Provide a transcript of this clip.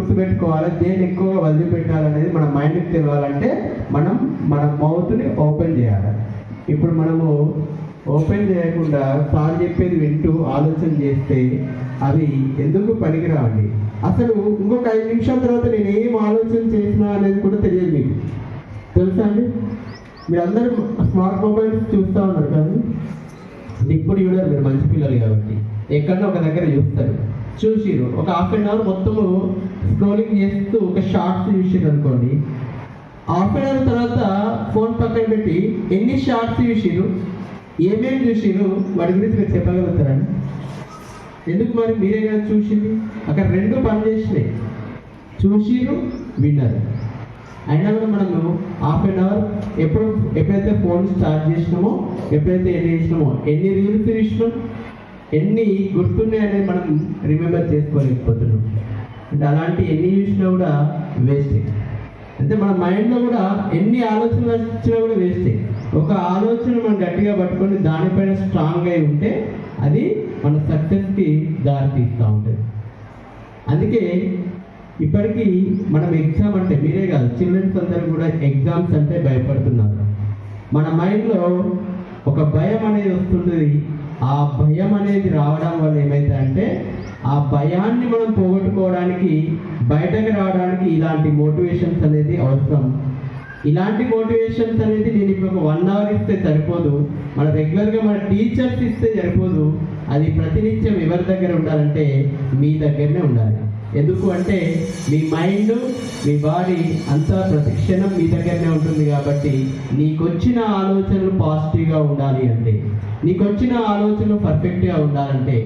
గుర్తుపెట్టుకోవాలి, దేన్ని ఎక్కువగా వదిలిపెట్టాలనేది మన మైండ్కి తెలియాలంటే మనం మన మౌత్ని ఓపెన్ చేయాలి. ఇప్పుడు మనము ఓపెన్ చేయకుండా సార్ చెప్పేది వింటూ ఆలోచన చేస్తే అవి ఎందుకు పనికిరావండి. అసలు ఇంకొక 5 నిమిషాల తర్వాత నేను ఏం ఆలోచన చేసినా అనేది కూడా తెలియదు. మీకు తెలుసా అండి? మీరందరూ స్మార్ట్ మొబైల్స్ చూస్తూ ఉన్నారు కానీ ఇప్పుడు చూడరు, మీరు మంచి పిల్లలు కాబట్టి ఎక్కడో ఒక దగ్గర చూసిరు ఒక హాఫ్ అన్ అవర్ మొత్తము స్క్రోలింగ్ చేస్తూ ఒక షార్ట్స్ చూసిరు అనుకోండి. హాఫ్ అన్ అవర్ తర్వాత ఫోన్ పక్కన పెట్టి ఎన్ని షార్ట్స్ చూసిరు, ఏమేమి చూసిరు, వాటి గురించి మీరు చెప్పగలుగుతారండి? ఎందుకు మరి? మీరే కదా చూసింది. అక్కడ 2 పని చేసినాయి, చూసిరు, విన్నారు. అయినా కూడా మనము హాఫ్ అన్ అవర్ ఎప్పుడైతే ఫోన్ స్టార్ట్ చేసినామో, ఎప్పుడైతే ఎన్ని చేసినామో, ఎన్ని రీల్స్ చూసినాం, ఎన్ని గుర్తున్నాయి అనేది మనం రిమెంబర్ చేసుకోలేకపోతున్నాం. అంటే అలాంటి ఎన్ని చూసినా కూడా వేస్టే. అంటే మన మైండ్లో కూడా ఎన్ని ఆలోచనలు వచ్చినా కూడా వేస్టే. ఒక ఆలోచన మనం గట్టిగా పట్టుకొని దానిపైన స్ట్రాంగ్ అయి ఉంటే అది మన సక్సెస్కి దారి తీస్తూ ఉంటుంది. అందుకే ఇప్పటికీ మనం ఎగ్జామ్ అంటే, మీరే కాదు చిల్డ్రన్స్ అందరూ కూడా ఎగ్జామ్స్ అంటే భయపడుతున్నారు. మన మైండ్లో ఒక భయం అనేది వస్తుంది. ఆ భయం అనేది రావడం వల్ల ఏమైతే అంటే ఆ భయాన్ని మనం పోగొట్టుకోవడానికి, బయటకు రావడానికి ఇలాంటి మోటివేషన్స్ అనేది అవసరం. ఇలాంటి మోటివేషన్స్ అనేది నేను ఇప్పుడు ఒక 1 అవర్ ఇస్తే సరిపోదు, మన రెగ్యులర్గా మన టీచర్స్ ఇస్తే సరిపోదు. అది ప్రతినిత్యం ఎవరి దగ్గర ఉండాలంటే మీ దగ్గరనే ఉండాలి. ఎందుకు అంటే మీ మైండ్, మీ బాడీ అంతా ప్రతిక్షణం మీ దగ్గరనే ఉంటుంది. కాబట్టి నీకు వచ్చిన ఆలోచనలు పాజిటివ్గా ఉండాలి అంటే, నీకు వచ్చిన ఆలోచనలు పర్ఫెక్ట్గా ఉండాలంటే